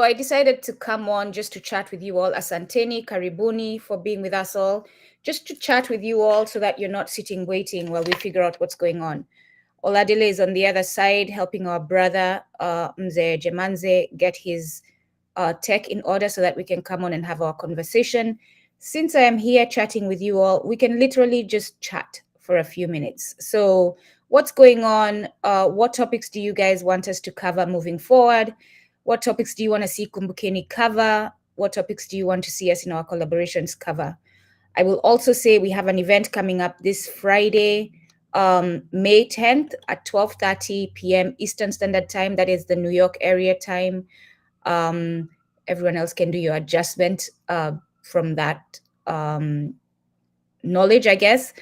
So I decided to come on just to chat with you all. Asanteni, karibuni for being with us all. Just to chat with you all so that you're not sitting waiting while we figure out what's going on. Oladile is on the other side helping our brother, Njemanze, get his tech in order so that we can come on and have our conversation. Since I am here chatting with you all, we can literally just chat for a few minutes. So what's going on? What topics do you guys want us to cover moving forward? What topics do you want to see Kumbukeni cover? What topics do you want to see us in our collaborations cover? I will also say we have an event coming up this Friday, May 10th at 12:30 p.m. Eastern Standard Time. That is the New York area time. Everyone else can do your adjustment from that knowledge, I guess,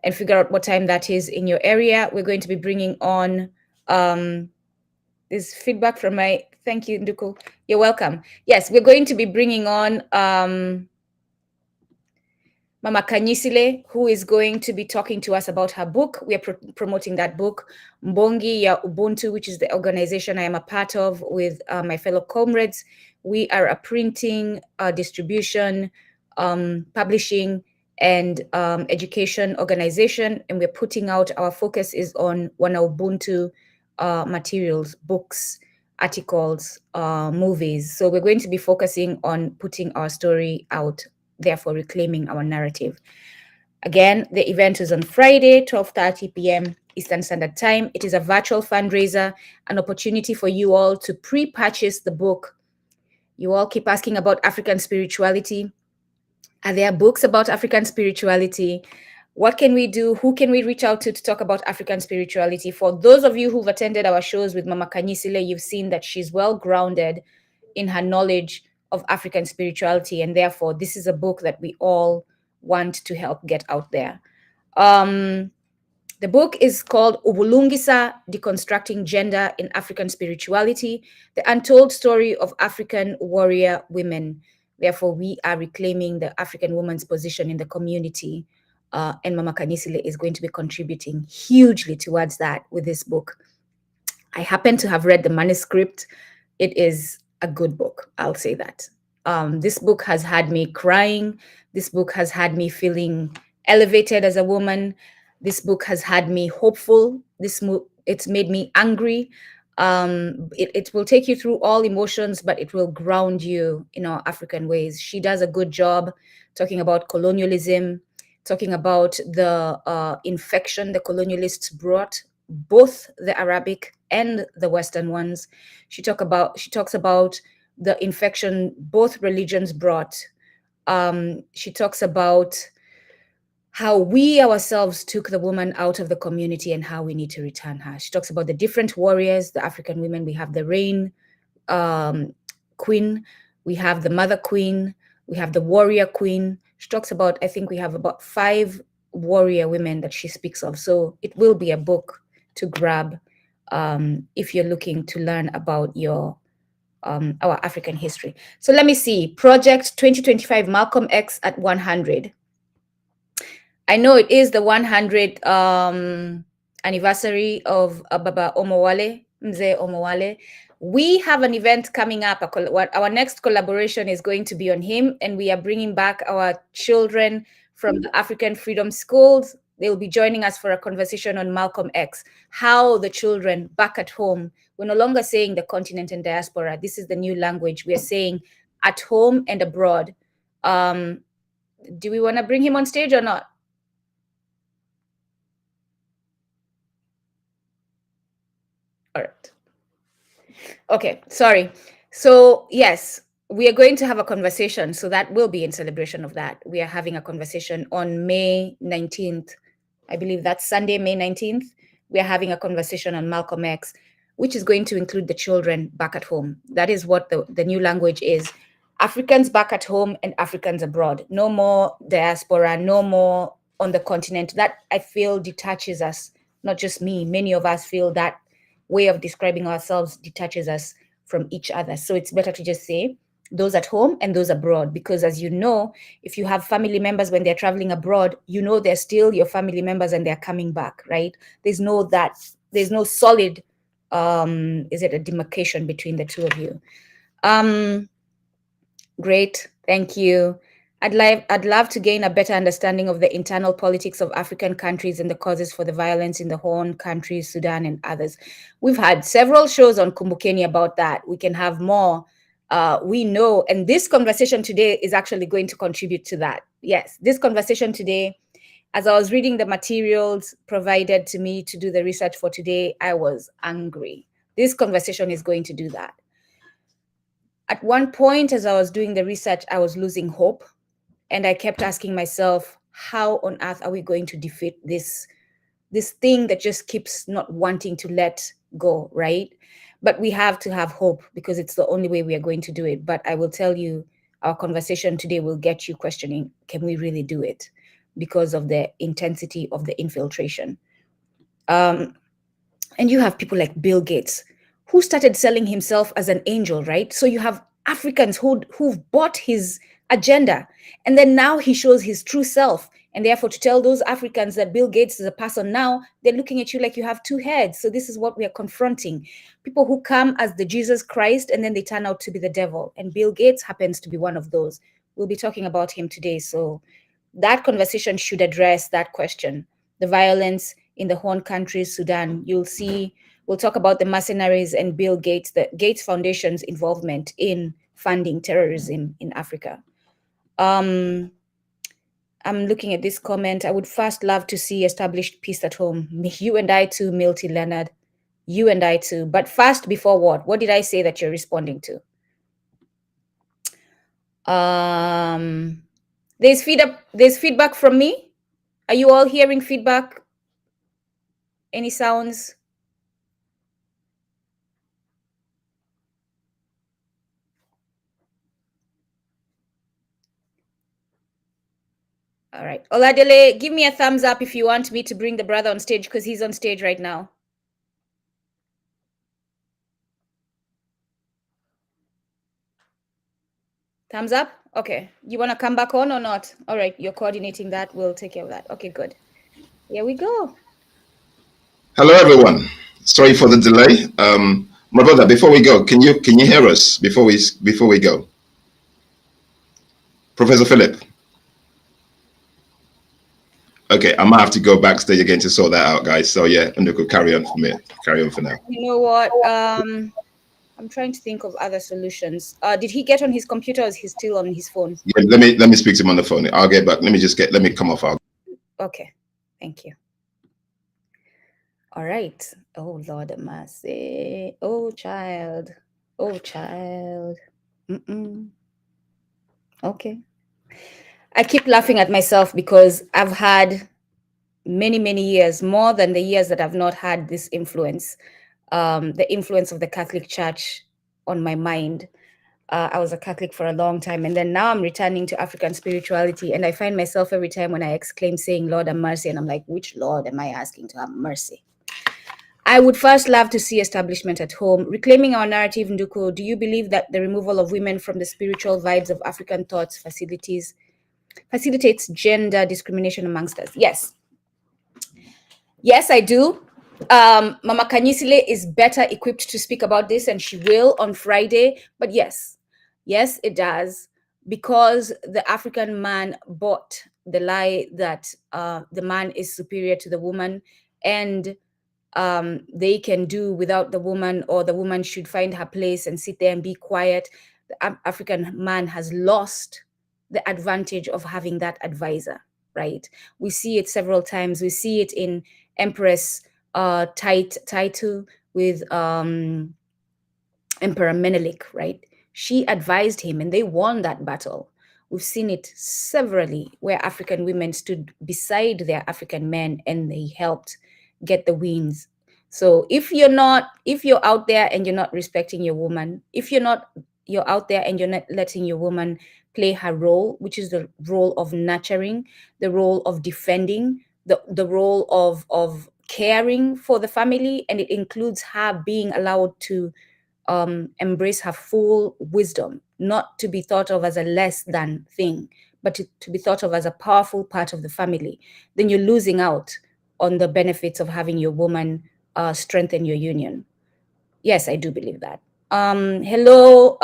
and figure out what time that is in your area. We're going to be bringing on this feedback from my, thank you, Nduku. You're welcome. Yes, we're going to be bringing on Mama Kanyisile, who is going to be talking to us about her book. We are promoting that book, Mbongi ya Ubuntu, which is the organization I am a part of with my fellow comrades. We are a printing, distribution, publishing, and education organization, and we're putting out, our focus is on Wana Ubuntu materials, books, articles, movies. So we're going to be focusing on putting our story out, therefore reclaiming our narrative. Again, the event is on Friday, 12:30 p.m. Eastern Standard Time. It is a virtual fundraiser, an opportunity for you all to pre-purchase the book. You all keep asking about African spirituality. Are there books about African spirituality? What can we do? Who can we reach out to talk about African spirituality? For those of you who've attended our shows with Mama Kanyisile, you've seen that she's well grounded in her knowledge of African spirituality, and therefore this is a book that we all want to help get out there. The book is called Ubulungisa, Deconstructing Gender in African Spirituality, the untold story of African warrior women. Therefore, we are reclaiming the African woman's position in the community, and Mama Kanyisile is going to be contributing hugely towards that with this book. I happen to have read the manuscript. It is a good book, I'll say that. This book has had me crying. This book has had me feeling elevated as a woman. This book has had me hopeful. It's made me angry. It will take you through all emotions, but it will ground you in our African ways. She does a good job talking about colonialism, talking about the infection the colonialists brought, both the Arabic and the Western ones. She talks about the infection both religions brought. She talks about how we ourselves took the woman out of the community and how we need to return her. She talks about the different warriors, the African women. We have the Rain Queen, we have the Mother Queen, we have the Warrior Queen. She talks about, I think we have about 5 warrior women that she speaks of. So it will be a book to grab if you're looking to learn about our African history. So let me see, Project 2025 Malcolm X at 100. I know it is the 100th anniversary of Baba Omowale, Mzee Omowale. We have an event coming up. Our next collaboration is going to be on him, and we are bringing back our children from the African Freedom Schools. They'll be joining us for a conversation on Malcolm X, how the children back at home, we're no longer saying the continent and diaspora. This is the new language. We're saying at home and abroad. Do we want to bring him on stage or not? All right. Okay, sorry. So yes, we are going to have a conversation. So that will be in celebration of that. We are having a conversation on May 19th. I believe that's Sunday, May 19th. We are having a conversation on Malcolm X, which is going to include the children back at home. That is what the new language is. Africans back at home and Africans abroad. No more diaspora, no more on the continent. That, I feel, detaches us. Not just me, many of us feel that way of describing ourselves detaches us from each other. So it's better to just say those at home and those abroad, because as you know, if you have family members when they're traveling abroad, you know they're still your family members and they're coming back, right? There's no solid, is it a demarcation between the two of you? Great, thank you. I'd love to gain a better understanding of the internal politics of African countries and the causes for the violence in the Horn countries, Sudan, and others. We've had several shows on Kumbukeni about that. We can have more. We know, and this conversation today is actually going to contribute to that. Yes, this conversation today, as I was reading the materials provided to me to do the research for today, I was angry. This conversation is going to do that. At one point, as I was doing the research, I was losing hope. And I kept asking myself, how on earth are we going to defeat this thing that just keeps not wanting to let go, right? But we have to have hope because it's the only way we are going to do it. But I will tell you, our conversation today will get you questioning, can we really do it? Because of the intensity of the infiltration. And you have people like Bill Gates, who started selling himself as an angel, right? So you have Africans who've bought his agenda, and then now he shows his true self. And therefore, to tell those Africans that Bill Gates is a person now, they're looking at you like you have two heads. So this is what we are confronting. People who come as the Jesus Christ, and then they turn out to be the devil. And Bill Gates happens to be one of those. We'll be talking about him today. So that conversation should address that question. The violence in the Horn countries, Sudan, you'll see, we'll talk about the mercenaries and Bill Gates, the Gates Foundation's involvement in funding terrorism in Africa. I'm looking at this comment. I would first love to see established peace at home. You and I too, Milty Leonard. You and I too. But first, before what? What did I say that you're responding to? There's feedback from me. Are you all hearing feedback? Any sounds? All right. Oladele, give me a thumbs up if you want me to bring the brother on stage, because he's on stage right now. Thumbs up? Okay. You want to come back on or not? All right. You're coordinating that. We'll take care of that. Okay, good. Here we go. Hello, everyone. Sorry for the delay. My brother, before we go, can you hear us before we go? Professor Philip. Okay, I might have to go backstage again to sort that out, guys. So yeah, and we could carry on from here. Carry on for now. You know what? I'm trying to think of other solutions. Did he get on his computer or is he still on his phone? Yeah, let me speak to him on the phone. I'll get back. Let me come off. Okay, thank you. All right. Oh, Lord of mercy. Oh, child. Oh, child. Okay. I keep laughing at myself because I've had many, many years, more than the years that I've not had this influence, the influence of the Catholic Church on my mind. I was a Catholic for a long time, and then now I'm returning to African spirituality, and I find myself every time when I exclaim saying, Lord have mercy, and I'm like, which Lord am I asking to have mercy? I would first love to see establishment at home. Reclaiming our narrative, Nduko, do you believe that the removal of women from the spiritual vibes of African thoughts facilitates gender discrimination amongst us? Yes. Yes, I do. Mama Kanyisile is better equipped to speak about this, and she will on Friday. But yes, it does, because the African man bought the lie that the man is superior to the woman, and they can do without the woman, or the woman should find her place and sit there and be quiet. The African man has lost the advantage of having that advisor, right? We see it several times. We see it in Empress Taitu with Emperor Menelik, right? She advised him and they won that battle. We've seen it severally where African women stood beside their African men and they helped get the wins. So if you're out there and you're not respecting your woman, you're out there and you're not letting your woman play her role, which is the role of nurturing, the role of defending, the role of caring for the family, and it includes her being allowed to embrace her full wisdom, not to be thought of as a less than thing, but to be thought of as a powerful part of the family, then you're losing out on the benefits of having your woman strengthen your union. Yes, I do believe that. Hello,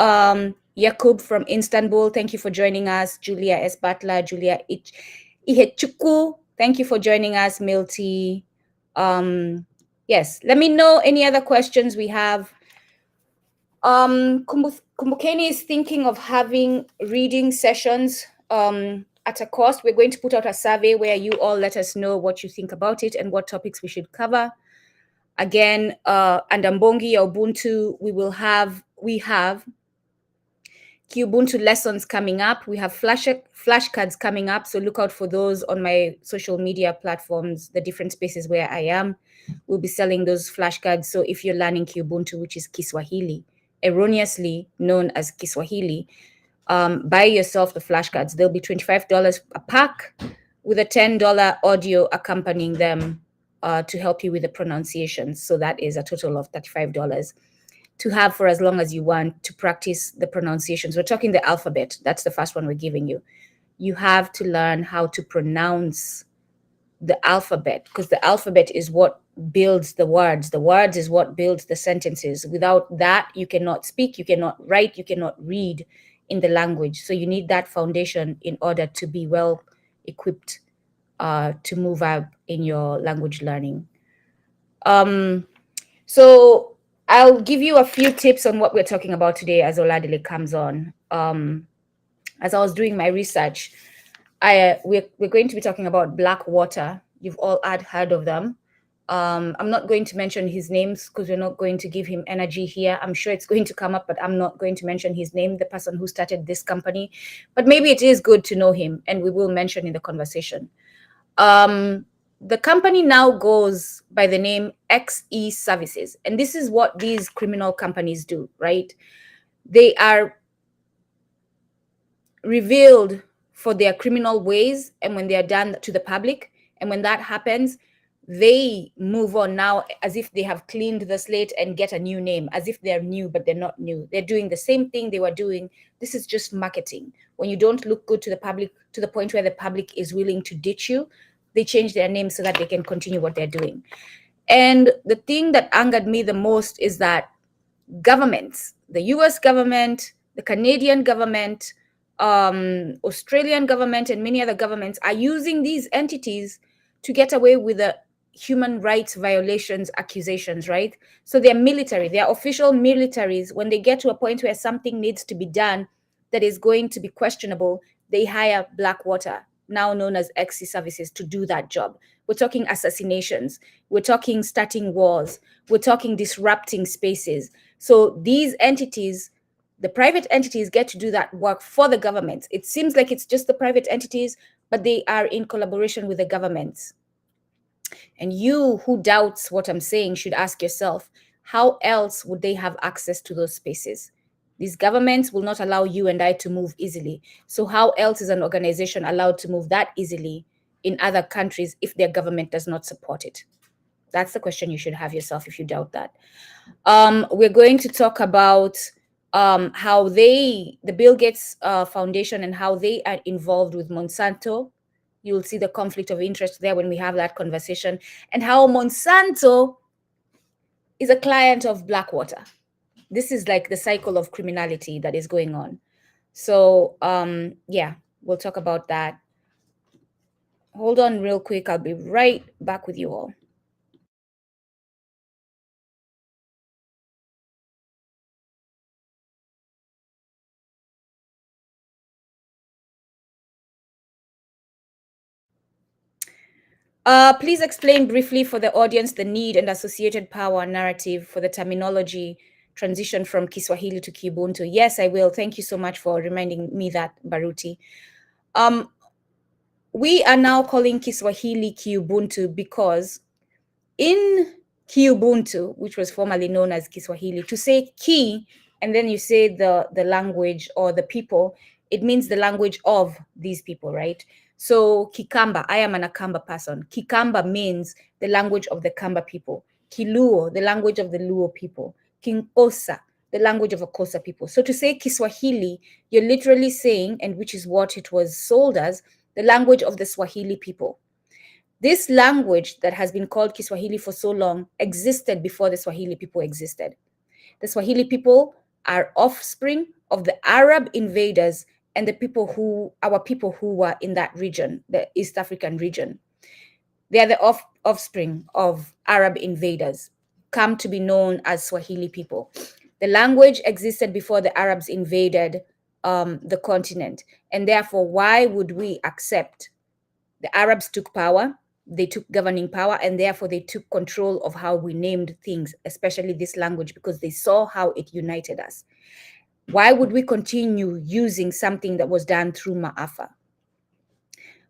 Yakub from Istanbul. Thank you for joining us. Julia S. Butler, Julia Ihechuku. Thank you for joining us, Milty. Yes, let me know any other questions we have. Kumbukeni is thinking of having reading sessions at a cost. We're going to put out a survey where you all let us know what you think about it and what topics we should cover. Again, under Mbongi or Ubuntu, we have Ubuntu lessons coming up. We have flashcards coming up, so look out for those on my social media platforms, the different spaces where I am. We'll be selling those flashcards. So if you're learning Ubuntu, which is Kiswahili, erroneously known as Kiswahili, buy yourself the flashcards. They'll be $25 a pack with a $10 audio accompanying them to help you with the pronunciations. So that is a total of $35 to have for as long as you want to practice the pronunciations. We're talking the alphabet. That's the first one we're giving you. You have to learn how to pronounce the alphabet, because the alphabet is what builds the words. The words is what builds the sentences. Without that, you cannot speak, you cannot write, you cannot read in the language. So you need that foundation in order to be well equipped to move up in your language learning. So I'll give you a few tips on what we're talking about today as Oladile comes on. As I was doing my research, we're going to be talking about black water. You've all heard of them. I'm not going to mention his names because we're not going to give him energy here. I'm sure it's going to come up, but I'm not going to mention his name, the person who started this company. But maybe it is good to know him, and we will mention in the conversation. The company now goes by the name XE Services, and this is what these criminal companies do, right? They are revealed for their criminal ways, and when they are done to the public, and when that happens, they move on now as if they have cleaned the slate and get a new name, as if they're new, but they're not new. They're doing the same thing they were doing. This is just marketing. When you don't look good to the public, to the point where the public is willing to ditch you, they change their name so that they can continue what they're doing. And the thing that angered me the most is that governments, the US government, the Canadian government, Australian government, and many other governments are using these entities to get away with the human rights violations accusations, right? So they're military, they're official militaries. When they get to a point where something needs to be done that is going to be questionable, they hire Blackwater, now known as XC Services, to do that job. We're talking assassinations, we're talking starting wars, we're talking disrupting spaces. So these entities, the private entities, get to do that work for the government. It seems like it's just the private entities, but they are in collaboration with the governments. And you who doubts what I'm saying should ask yourself, how else would they have access to those spaces? These governments will not allow you and I to move easily. So how else is an organization allowed to move that easily in other countries if their government does not support it? That's the question you should have yourself if you doubt that. We're going to talk about how the Bill Gates Foundation, and how they are involved with Monsanto. You'll see the conflict of interest there when we have that conversation, and how Monsanto is a client of Blackwater. This is like the cycle of criminality that is going on. So yeah, we'll talk about that. Hold on real quick. I'll be right back with you all. Please explain briefly for the audience the need and associated power narrative for the terminology transition from Kiswahili to Kibuntu. Yes, I will. Thank you so much for reminding me that, Baruti. We are now calling Kiswahili Kiubuntu because in Kiubuntu, which was formerly known as Kiswahili, to say ki and then you say the language or the people, it means the language of these people, right? So Kikamba, I am an Akamba person. Kikamba means the language of the Kamba people. Kiluo, the language of the Luo people. Kinkosa, the language of Akosa people. So to say Kiswahili, you're literally saying, and which is what it was sold as, the language of the Swahili people. This language that has been called Kiswahili for so long existed before the Swahili people existed. The Swahili people are offspring of the Arab invaders and our people who were in that region, the East African region. They are the offspring of Arab invaders, come to be known as Swahili people. The language existed before the Arabs invaded the continent. And therefore, why would we accept? The Arabs took power, they took governing power, and therefore they took control of how we named things, especially this language, because they saw how it united us. Why would we continue using something that was done through Ma'afa?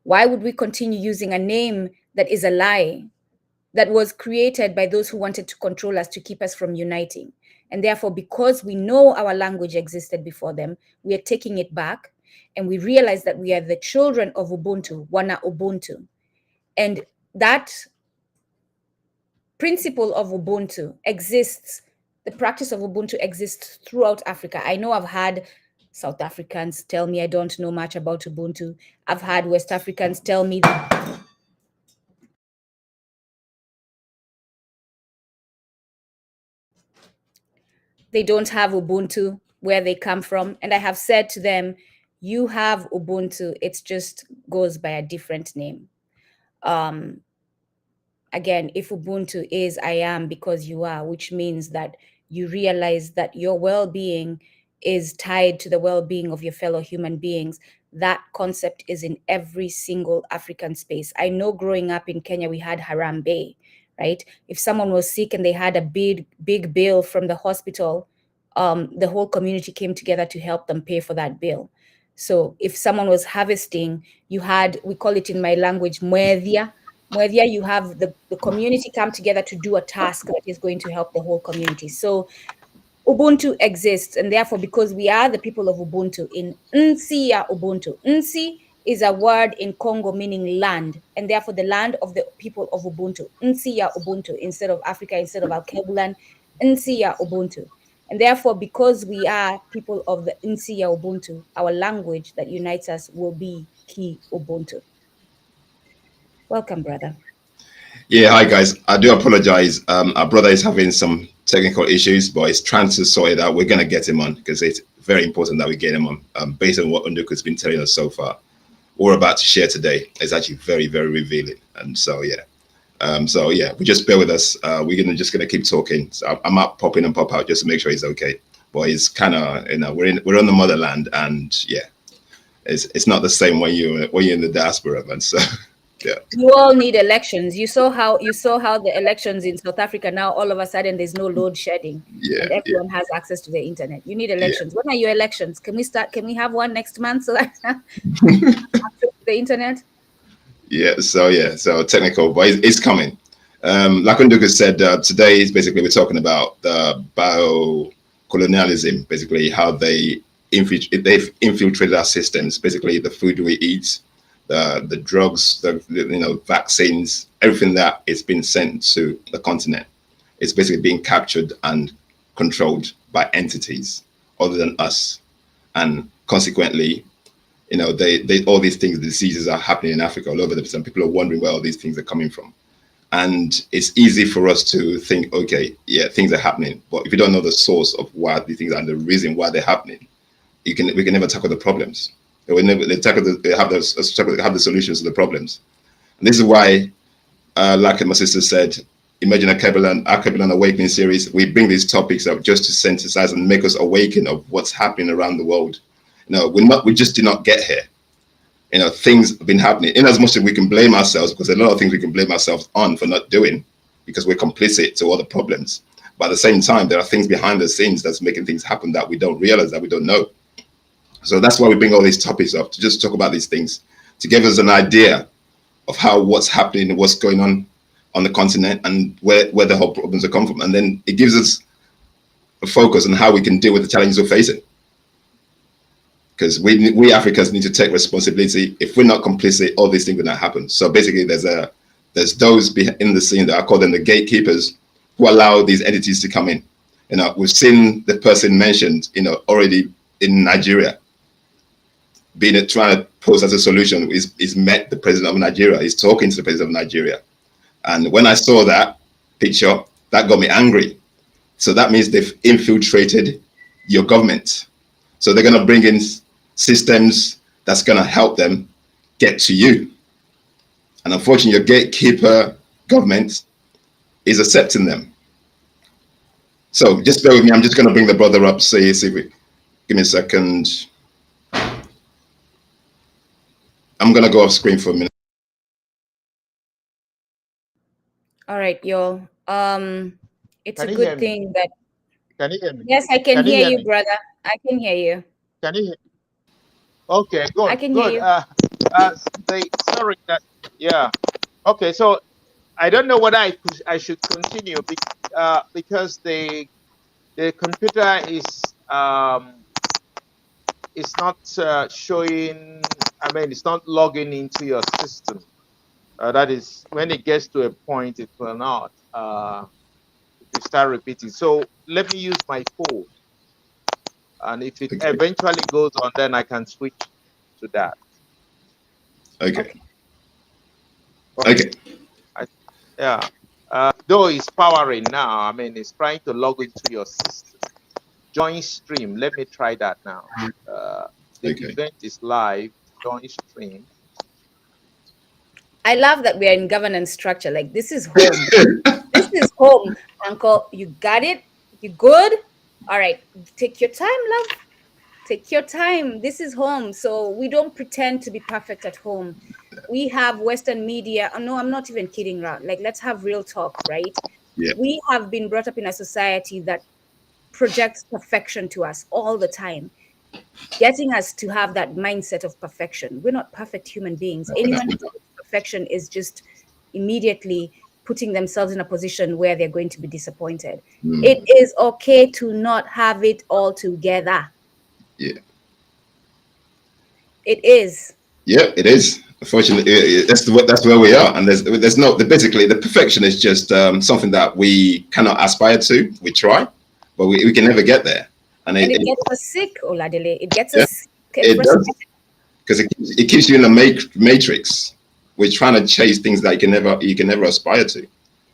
Why would we continue using a name that is a lie, that was created by those who wanted to control us, to keep us from uniting? And therefore, because we know our language existed before them, we are taking it back, and we realize that we are the children of Ubuntu, Wana Ubuntu. And that principle of Ubuntu exists, the practice of Ubuntu exists throughout Africa. I know I've had South Africans tell me I don't know much about Ubuntu. I've had West Africans tell me that they don't have Ubuntu where they come from. And I have said to them, you have Ubuntu, it just goes by a different name. Again, if Ubuntu is I am because you are, which means that you realize that your well-being is tied to the well-being of your fellow human beings. That concept is in every single African space. I know growing up in Kenya, we had Harambee, right? If someone was sick and they had a big bill from the hospital, the whole community came together to help them pay for that bill. So if someone was harvesting, you had, we call it in my language, mwethia. Mwethia, you have the community come together to do a task that is going to help the whole community. So Ubuntu exists, and therefore, because we are the people of Ubuntu, in Nsi ya Ubuntu. Nsi is a word in Congo meaning land, and therefore the land of the people of Ubuntu. Nsi ya Ubuntu, instead of Africa, instead of Alkebulan, Nsi ya Ubuntu. And therefore, because we are people of the Nsi ya Ubuntu, our language that unites us will be Ki Ubuntu. Welcome, brother. Yeah, hi guys. I do apologize. Our brother is having some technical issues, but he's trying to sort it out. We're going to get him on because it's very important that we get him on. Based on what Unduku's been telling us so far, what we're about to share today is actually very, very revealing. And so, yeah. We just bear with us. We're just gonna keep talking. So I might pop in and pop out just to make sure he's okay. But it's kind of, we're on the motherland, and yeah, it's not the same when you're in the diaspora, man. So. Yeah. You all need elections. You saw how the elections in South Africa now all of a sudden there's no load shedding, and everyone has access to the internet. You need elections. When are your elections? Can we have one next month so that access to the internet? So technical, but it's coming. Like Unduku said, today is basically we're talking about the bio-colonialism, basically how they've infiltrated our systems, basically the food we eat, the drugs, the vaccines, everything that is being sent to the continent. It's basically being captured and controlled by entities other than us, and consequently, they all these things, diseases are happening in Africa all over the place, and people are wondering where all these things are coming from. And it's easy for us to think, okay, yeah, things are happening, but if you don't know the source of why these things are and the reason why they're happening, we can never tackle the problems. They have the solutions to the problems. And this is why, like my sister said, Imagine Alkebulan Awakening series, we bring these topics up just to synthesize and make us awaken of what's happening around the world. We just did not get here. Things have been happening. In as much as we can blame ourselves, because there are a lot of things we can blame ourselves on for not doing, because we're complicit to all the problems. But at the same time, there are things behind the scenes that's making things happen that we don't realize, that we don't know. So that's why we bring all these topics up, to just talk about these things, to give us an idea of what's happening, what's going on the continent, and where the whole problems are come from. And then it gives us a focus on how we can deal with the challenges we're facing. Because we Africans need to take responsibility. If we're not complicit, all these things will not happen. So basically, there's those in the scene that I call them the gatekeepers, who allow these entities to come in. We've seen the person mentioned, already in Nigeria, trying to pose as a solution. He's met the president of Nigeria. He's talking to the president of Nigeria. And when I saw that picture, that got me angry, So that means they've infiltrated your government. So they're going to bring in systems that's going to help them get to you. And unfortunately, your gatekeeper government is accepting them. So just bear with me. I'm just going to bring the brother up. See if we, give me a second. I'm going to go off screen for a minute. All right, y'all. It's Can a you good hear me? thing that. Can you hear me? Yes, I can hear you, me? brother. I can hear you. Can you hear? Okay, good. I can Good. hear you. Sorry that. Yeah. Okay, so I don't know whether I should continue because the computer is not showing. I mean, it's not logging into your system. That is when it gets to a point, it will not. If you start repeating, so let me use my phone, and if it eventually goes on, then I can switch to that. Okay. Yeah. Though it's powering now, I mean, it's trying to log into your system. Join stream. Let me try that now. The event is live. Join stream. I love that we are in governance structure. Like, this is home. This is home, Uncle. You got it? You good? All right. Take your time, love. Take your time. This is home. So we don't pretend to be perfect at home. We have Western media. Oh, no, I'm not even kidding around. Like, let's have real talk, right? Yeah. We have been brought up in a society that projects perfection to us all the time, getting us to have that mindset of perfection. We're not perfect human beings. Anyone who thinks perfection is just immediately putting themselves in a position where they're going to be disappointed. It is okay to not have it all together. Yeah. It is. Yeah, it is. Unfortunately, that's where we are, and there's no basically the perfection is just something that we cannot aspire to. We try, but we can never get there, and it gets us sick, Oladele. It gets yeah, us sick. It does, because it keeps you in a matrix. We're trying to chase things that you can never aspire to,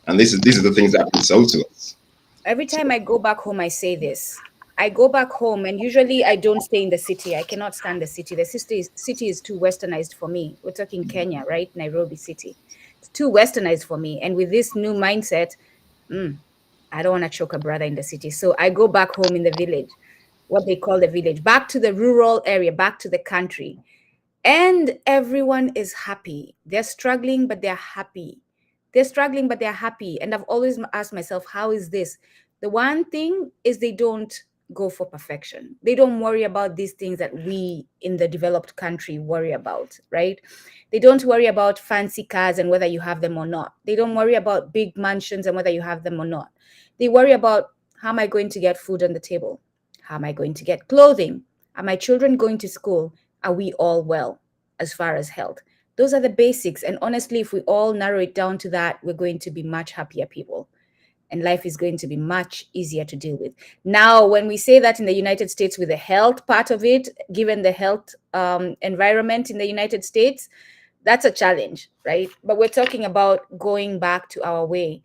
and these are the things that have been sold to us. Every time I go back home, I say this. I go back home, and usually I don't stay in the city. I cannot stand the city. The city is too westernized for me. We're talking Kenya, right? Nairobi city. It's too westernized for me. And with this new mindset, I don't want to choke a brother in the city. So I go back home in the village, what they call the village, back to the rural area, back to the country. And everyone is happy. They're struggling, but they're happy. They're struggling, but they're happy. And I've always asked myself, how is this? The one thing is they don't go for perfection. They don't worry about these things that we in the developed country worry about, right? They don't worry about fancy cars and whether you have them or not. They don't worry about big mansions and whether you have them or not. They worry about, how am I going to get food on the table? How am I going to get clothing? Are my children going to school? Are we all well as far as health? Those are the basics. And honestly, if we all narrow it down to that, we're going to be much happier people. And life is going to be much easier to deal with. Now, when we say that in the United States with the health part of it, given the health environment in the United States, that's a challenge, right? But we're talking about going back to our way.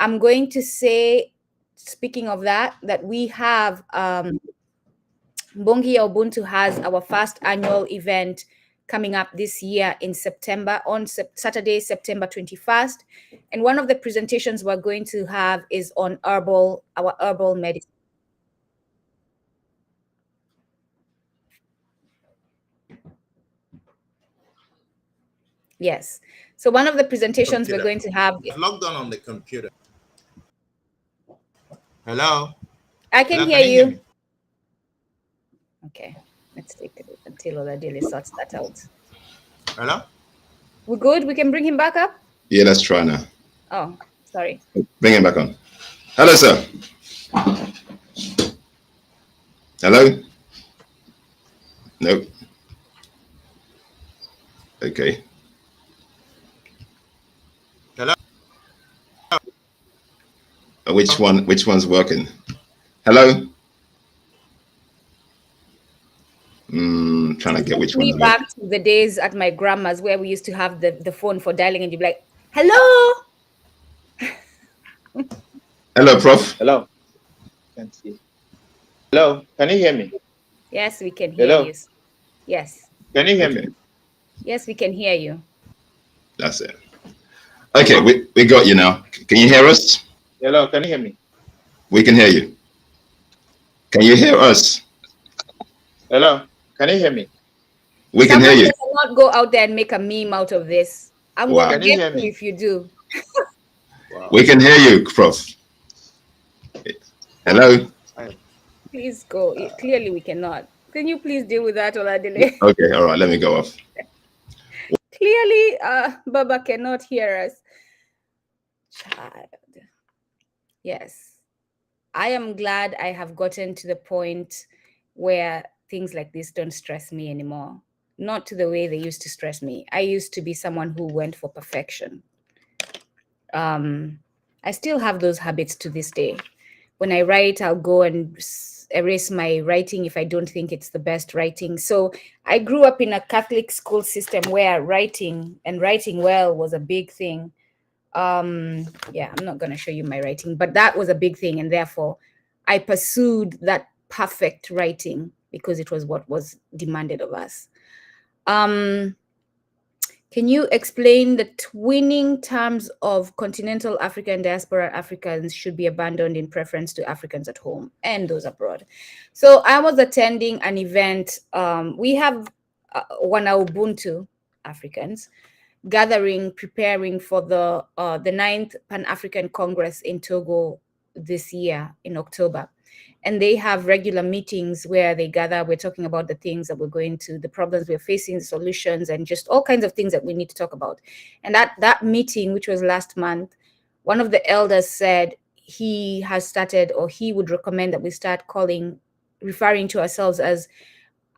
I'm going to say, speaking of that we have Mbongi ya Ubuntu has our first annual event coming up this year in September, on Saturday, September 21st. And one of the presentations we're going to have is on our herbal medicine. Yes. So one of the presentations we're going to have is logged on the computer. Hello? I can hear you. Okay. Let's take it until Oladele sorts that out. Hello? We're good? We can bring him back up? Yeah, let's try now. Oh, sorry. Bring him back on. Hello, sir. Hello? Nope. Okay. Hello? Which one's working? Hello? Trying to get which one. Back to the days at my grandma's where we used to have the phone for dialing and you'd be like, hello? Hello, Prof. Hello. Can't see. Hello, can you hear me? Yes, we can hear Hello? you. Yes. Can you hear Okay. me? Yes, we can hear you. That's it. Okay, we got you now. Can you hear us? Hello, can you hear me? We can hear you. Can you hear us? Hello, can you hear me? We can hear you. Someone does not go out there and make a meme out of this. I'm Wow. going to Can you get hear you me? if you do. Wow. We can hear you, Prof. Hello? Please go. Clearly, we cannot. Can you please deal with that, Oladile? Okay, all right, let me go off. Clearly, Baba cannot hear us. Child. Yes. I am glad I have gotten to the point where things like this don't stress me anymore. Not to the way they used to stress me. I used to be someone who went for perfection. I still have those habits to this day. When I write, I'll go and erase my writing if I don't think it's the best writing. So I grew up in a Catholic school system where writing and writing well was a big thing. Yeah, I'm not going to show you my writing, but that was a big thing. And therefore, I pursued that perfect writing because it was what was demanded of us. Can you explain the twinning terms of continental Africa and diaspora Africans should be abandoned in preference to Africans at home and those abroad? So I was attending an event. We have Wana Ubuntu Africans gathering, preparing for the 9th Pan-African Congress in Togo this year in October. And they have regular meetings where they gather. We're talking about the things that we're going to, the problems we're facing, the solutions, and just all kinds of things that we need to talk about. And that meeting, which was last month, one of the elders said he has started, or he would recommend that we start referring to ourselves as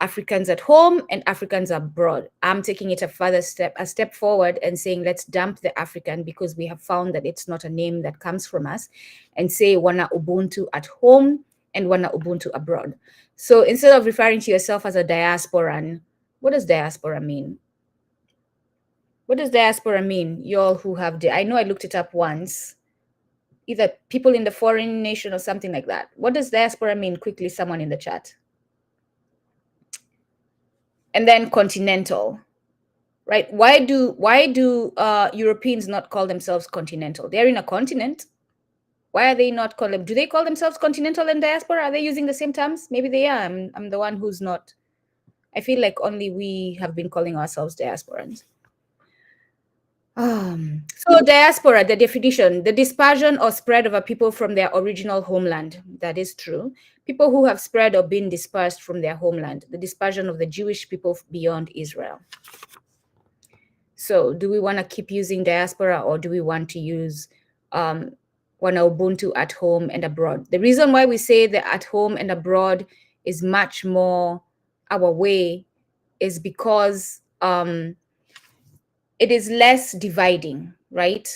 Africans at home and Africans abroad. I'm taking it a step forward and saying, let's dump the African, because we have found that it's not a name that comes from us, and say Wana Ubuntu at home and Wana Ubuntu abroad. So instead of referring to yourself as a diasporan, what does diaspora mean? What does diaspora mean? You all who have, I know I looked it up once, either people in the foreign nation or something like that. What does diaspora mean? Quickly, someone in the chat. And then continental, right? Why do Europeans not call themselves continental? They're in a continent. Why are they not called them? Do they call themselves continental and diaspora? Are they using the same terms? Maybe they are. I'm the one who's not. I feel like only we have been calling ourselves diasporans. So diaspora, the definition, the dispersion or spread of a people from their original homeland. That is true. People who have spread or been dispersed from their homeland, the dispersion of the Jewish people beyond Israel. So do we want to keep using diaspora, or do we want to use Wana Ubuntu at home and abroad? The reason why we say the at home and abroad is much more our way is because it is less dividing, right?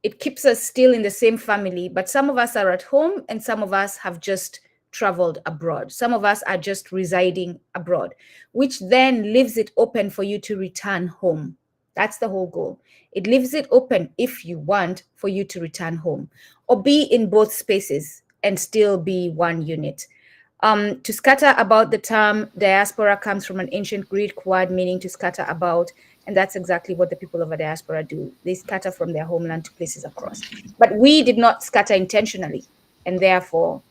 It keeps us still in the same family, but some of us are at home and some of us have just traveled abroad. Some of us are just residing abroad, which then leaves it open for you to return home. That's the whole goal. It leaves it open, if you want, for you to return home or be in both spaces and still be one unit. To scatter about, the term diaspora comes from an ancient Greek word meaning to scatter about, and that's exactly what the people of a diaspora do. They scatter from their homeland to places across. But we did not scatter intentionally, and therefore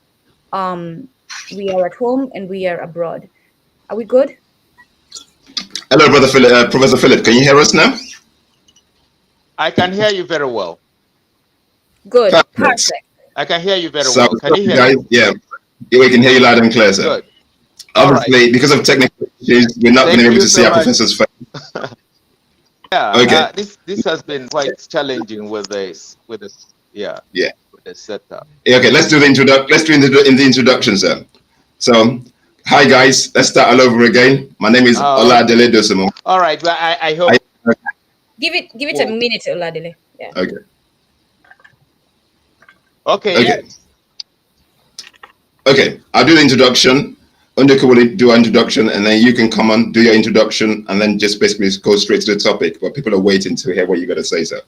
we are at home and we are abroad. Are we good? Hello, Brother Philip, Professor Philip. Can you hear us now? I can hear you very well. Good. Perfect. I can hear you very well. Can you hear guys, me? Yeah, we can hear you loud and clear, sir. Good. Obviously, because of technical issues, we're not going to be able to see our professor's face. Yeah. Okay. This has been quite challenging with this. Yeah. With the setup. Okay. Let's do the introduction, sir. So, hi guys. Let's start all over again. My name is Oladele Dosimo. All right. Well, I hope. Give it a minute, Oladele. Yeah. Okay. Okay. Okay. Okay. I'll do the introduction. Underka will do an introduction, and then you can come on, do your introduction, and then just basically go straight to the topic. But people are waiting to hear what you got to say, sir.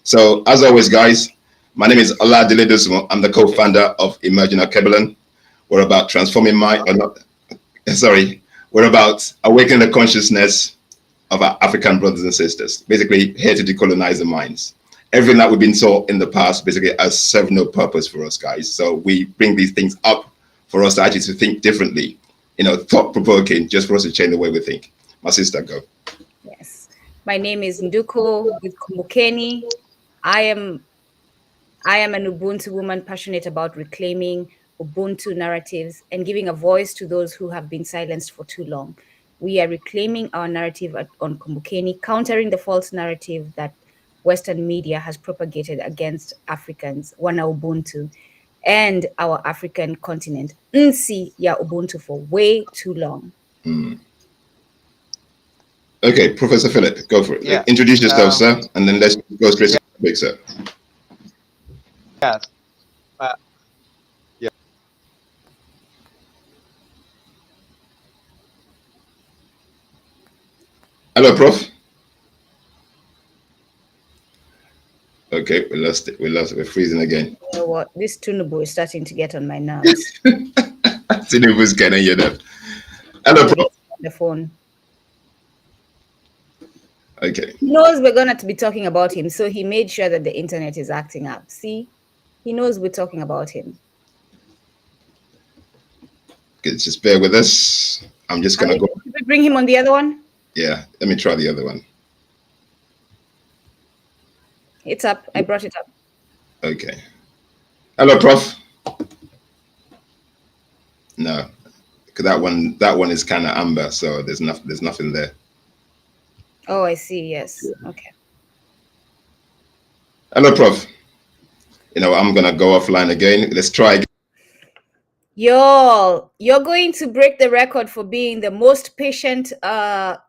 So, as always, guys, my name is Oladele Dosimo. I'm the co-founder of Emerging Alkebulan. We're about transforming mind, or not, sorry, we're about awakening the consciousness of our African brothers and sisters, basically here to decolonize the minds. Everything that we've been taught in the past basically has served no purpose for us, guys. So we bring these things up for us actually to think differently, thought-provoking, just for us to change the way we think. My sister, go. Yes. My name is Nduko with Kumbukeni. I am an Ubuntu woman passionate about reclaiming Ubuntu narratives and giving a voice to those who have been silenced for too long. We are reclaiming our narrative on Kumbukeni, countering the false narrative that Western media has propagated against Africans, wana Ubuntu, and our African continent. Nsi ya Ubuntu for way too long. Okay, Professor Philip, go for it. Yeah. Introduce yourself, sir, and then let's go straight to the topic, sir. Yes. Yeah. Hello, Prof. Okay, we lost it. We're freezing again. You know what? This Tunubu is starting to get on my nerves. Tinubu's getting you there. Hello, Prof. On the phone. Okay. He knows we're going to be talking about him, so he made sure that the internet is acting up. See? He knows we're talking about him. Okay, just bear with us. I'm just going to go. Did we bring him on the other one? Yeah, let me try the other one. It's up. I brought it up. Okay. Hello, Prof. No, because that one is kind of amber, so there's nothing there. Oh, I see. Yes. Okay. Hello, Prof. I'm gonna go offline again. Let's try again. Y'all, you're going to break the record for being the most patient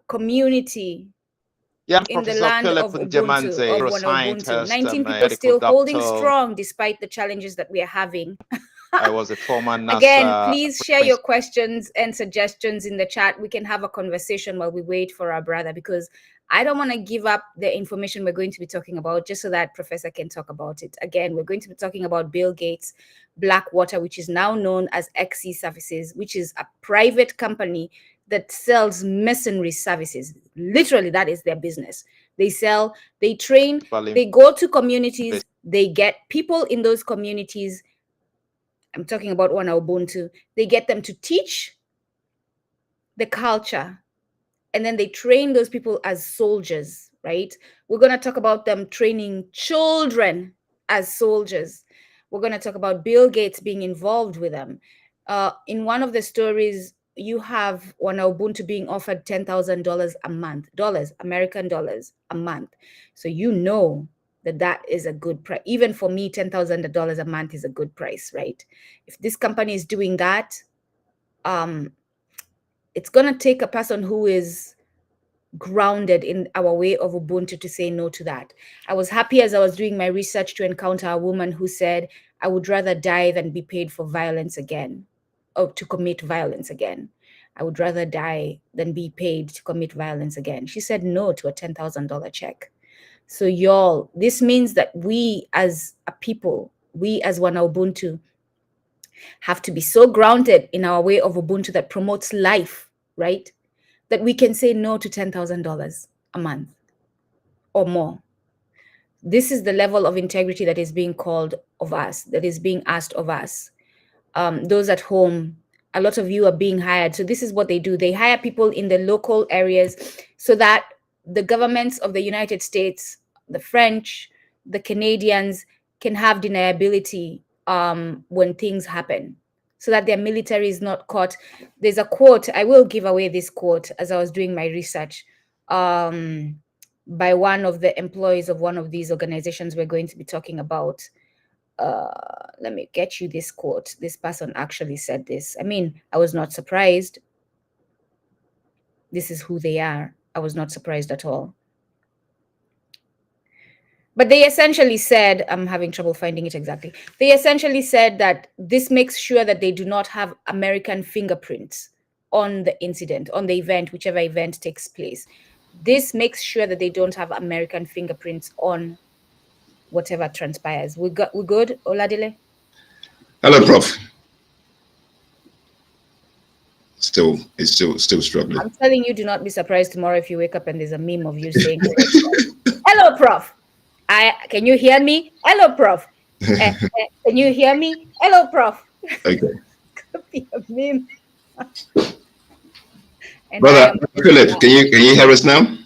community in the land of Ubuntu, of Ubuntu. 19 people still holding strong despite the challenges that we are having. I was a former NASA. Again, please share your questions and suggestions in the chat. We can have a conversation while we wait for our brother, because I don't want to give up the information we're going to be talking about just so that Professor can talk about it. Again, we're going to be talking about Bill Gates' Blackwater, which is now known as XC Services, which is a private company that sells masonry services. Literally, that is their business. They sell, they train, they go to communities, they get people in those communities. I'm talking about wana Ubuntu. They get them to teach the culture, and then they train those people as soldiers, right? We're going to talk about them training children as soldiers. We're going to talk about Bill Gates being involved with them. In one of the stories, you have wana Ubuntu being offered $10,000 a month, American dollars a month. So you know that is a good price. Even for me, $10,000 a month is a good price, right? If this company is doing that, it's going to take a person who is grounded in our way of Ubuntu to say no to that. I was happy as I was doing my research to encounter a woman who said, I would rather die than be paid for violence again, or to commit violence again. I would rather die than be paid to commit violence again. She said no to a $10,000 check. So y'all, this means that we as a people, we as wana Ubuntu, have to be so grounded in our way of Ubuntu that promotes life, right? That we can say no to $10,000 a month or more. This is the level of integrity that is being called of us, that is being asked of us. Those at home, a lot of you are being hired. So this is what they do. They hire people in the local areas so that the governments of the United States, the French, the Canadians can have deniability when things happen, so that their military is not caught. There's a quote, I will give away this quote as I was doing my research, by one of the employees of one of these organizations we're going to be talking about. Let me get you this quote. This person actually said this. I mean, I was not surprised. This is who they are. I was not surprised at all. But they essentially said, I'm having trouble finding it exactly. They essentially said that this makes sure that they do not have American fingerprints on the incident, on the event, whichever event takes place. This makes sure that they don't have American fingerprints on whatever transpires. We good, Oladile? Hello, Prof. still struggling. I'm telling you, do not be surprised tomorrow if you wake up and there's a meme of you saying, "Hello, Prof. Can you hear me? Hello, Prof. Can you hear me? Hello, Prof." Okay. Could be a meme. And Brother Philip, can you hear us now?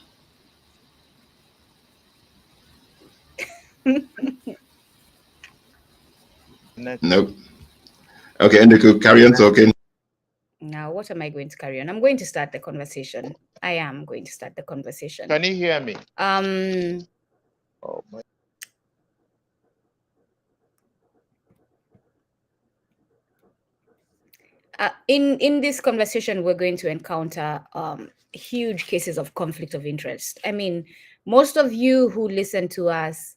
Nope. Okay, Ndiku, carry on talking. Now, what am I going to carry on? I'm going to start the conversation. I am going to start the conversation. Can you hear me? Oh my. In this conversation, we're going to encounter huge cases of conflict of interest. I mean, most of you who listen to us,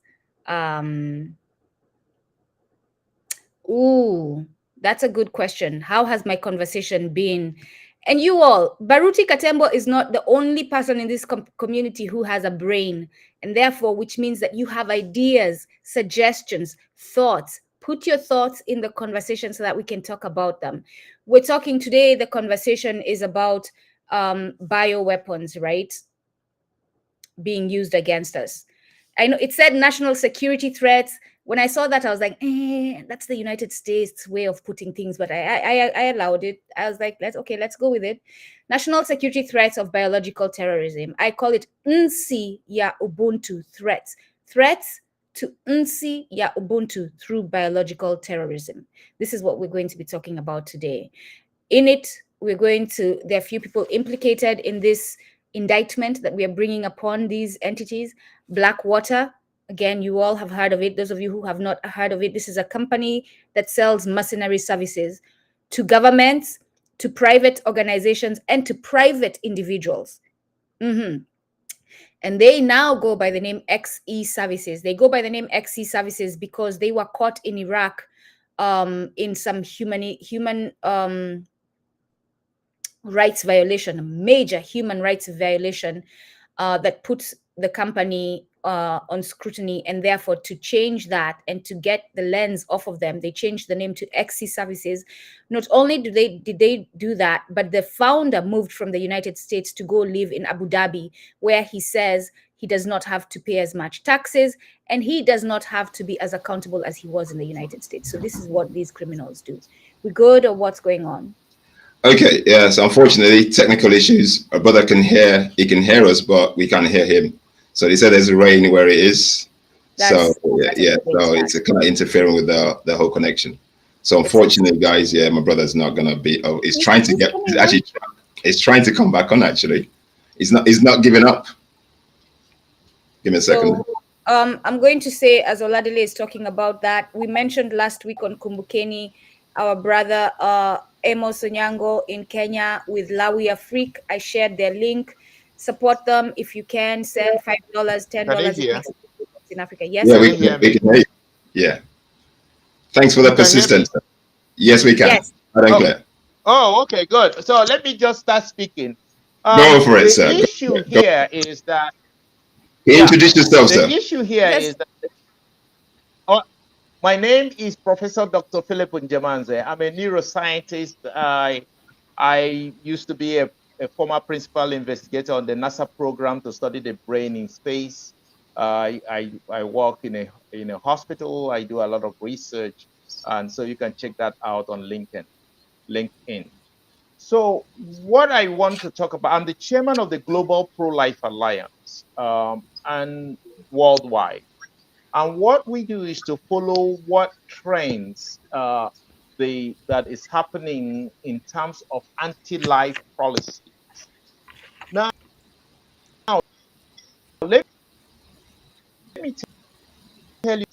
that's a good question. How has my conversation been? And you all, Baruti Katembo is not the only person in this community who has a brain, and therefore, which means that you have ideas, suggestions, thoughts. Put your thoughts in the conversation so that we can talk about them. We're talking today, the conversation is about bioweapons, right? Being used against us. I know it said national security threats. When I saw that, I was like, that's the United States way of putting things, but I allowed it. I was like, let's go with it. National security threats of biological terrorism. I call it Nsi ya Ubuntu threats. Threats to Nsi ya Ubuntu through biological terrorism. This is what we're going to be talking about today. In it, there are a few people implicated in this indictment that we are bringing upon these entities. Blackwater, again, you all have heard of it. Those of you who have not heard of it, this is a company that sells mercenary services to governments, to private organizations, and to private individuals. And they now go by the name XE Services. They go by the name XE Services because they were caught in Iraq in some human rights violation, a major human rights violation that puts the company on scrutiny, and therefore to change that and to get the lens off of them, they changed the name to XC Services. Not only did they do that, but the founder moved from the United States to go live in Abu Dhabi, where he says he does not have to pay as much taxes and he does not have to be as accountable as he was in the United States. So this is what these criminals do. We good, or what's going on? Okay, yeah, so unfortunately, technical issues. Our brother can hear us, but we can't hear him. So they said there's rain where it is. So it's kind of interfering with the whole connection. So unfortunately, guys, yeah, my brother's not gonna be. He's trying to come back on. Actually, he's not giving up. Give me a second. So, I'm going to say, as Oladile is talking about that, we mentioned last week on Kumbukeni, our brother Amos Onyango in Kenya with Lawi Afrik. I shared their link. Support them if you can. Send $5, $10 in Africa. Yes, yeah, we can hear you. Yeah. Thanks for the persistence. Yes, we can. Yes. Oh, okay, good. So let me just start speaking. Go for it, sir. The issue here is that. Introduce yourself, sir. The issue here is that. My name is Professor Dr. Philip Njemanze. I'm a neuroscientist. I used to be a former principal investigator on the NASA program to study the brain in space. I work in a hospital. I do a lot of research, and so you can check that out on LinkedIn. So what I want to talk about, I'm the chairman of the Global Pro-Life Alliance and worldwide. And what we do is to follow what trends that is happening in terms of anti-life policies. Now, let me tell you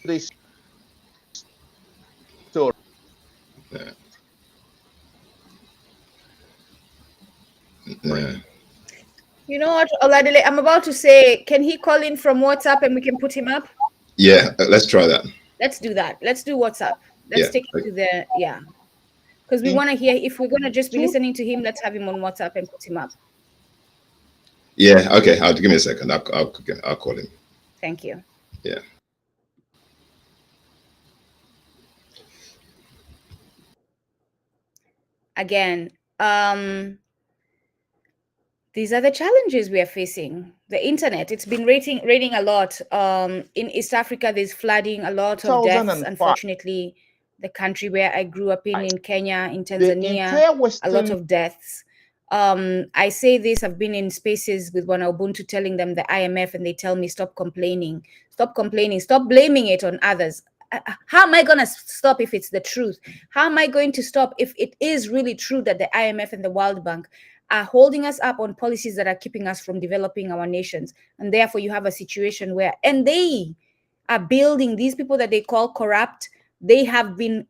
this story. You know what, Oladile? I'm about to say, can he call in from WhatsApp and we can put him up? Yeah, let's try that. Let's do that. Let's do WhatsApp. Let's take it to the, because we want to hear, if we're going to just be listening to him, let's have him on WhatsApp and put him up. Yeah, okay. Give me a second. I'll call him. Thank you. Yeah. again, these are the challenges we are facing. The internet, it's been raining a lot. In East Africa, there's flooding, a lot of deaths, 2005. unfortunately. The country where I grew up in Kenya, in The Tanzania, entire a lot Western of deaths. I say this, I've been in spaces with Wana Ubuntu telling them the IMF, and they tell me, stop complaining, stop blaming it on others. How am I going to stop if it's the truth? How am I going to stop if it is really true that the IMF and the World Bank are holding us up on policies that are keeping us from developing our nations? And therefore you have a situation where, and they are building, these people that they call corrupt, they have been,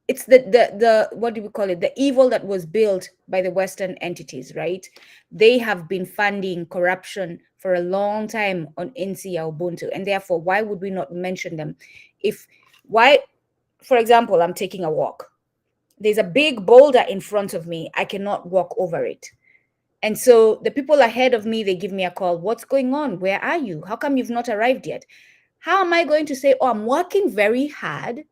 it's the what do we call it, the evil that was built by the Western entities, right? They have been funding corruption for a long time on NCA Ubuntu, and therefore why would we not mention them? For example, I'm taking a walk, there's a big boulder in front of me, I cannot walk over it. And so the people ahead of me, they give me a call. What's going on? Where are you? How come you've not arrived yet? How am I going to say, oh, I'm working very hard?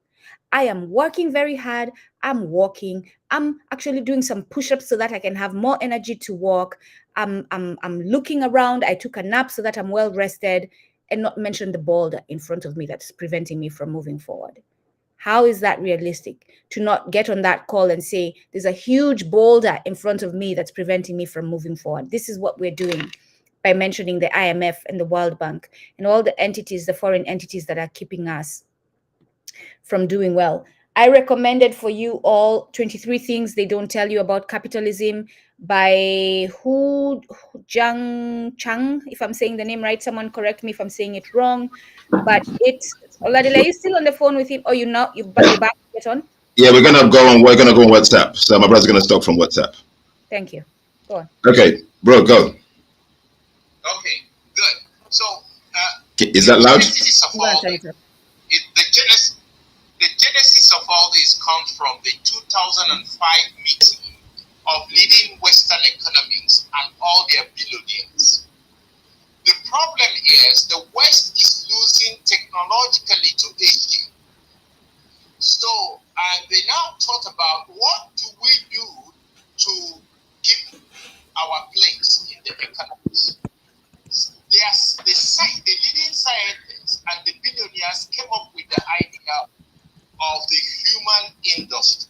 I am working very hard. I'm walking. I'm actually doing some push-ups so that I can have more energy to walk. I'm looking around. I took a nap so that I'm well rested, and not mention the boulder in front of me that's preventing me from moving forward. How is that realistic? To not get on that call and say, there's a huge boulder in front of me that's preventing me from moving forward. This is what we're doing by mentioning the IMF and the World Bank and all the entities, the foreign entities that are keeping us from doing well. I recommended for you all 23 Things They Don't Tell You About Capitalism by Hu Jang Chang, if I'm saying the name right. Someone correct me if I'm saying it wrong. But it's, Oladile, are you still on the phone with him? Or you back to get on? Yeah, we're gonna go on WhatsApp. So my brother's gonna stop from WhatsApp. Thank you. Go on. Okay, bro, go. Okay, good. So is that loud? The genesis of all this comes from the 2005 meeting of leading Western economies and all their billionaires. The problem is the West is losing technologically to Asia. So, and they now thought about what do we do to keep our place in the economies. The leading scientists and the billionaires came up with the idea of the human industry.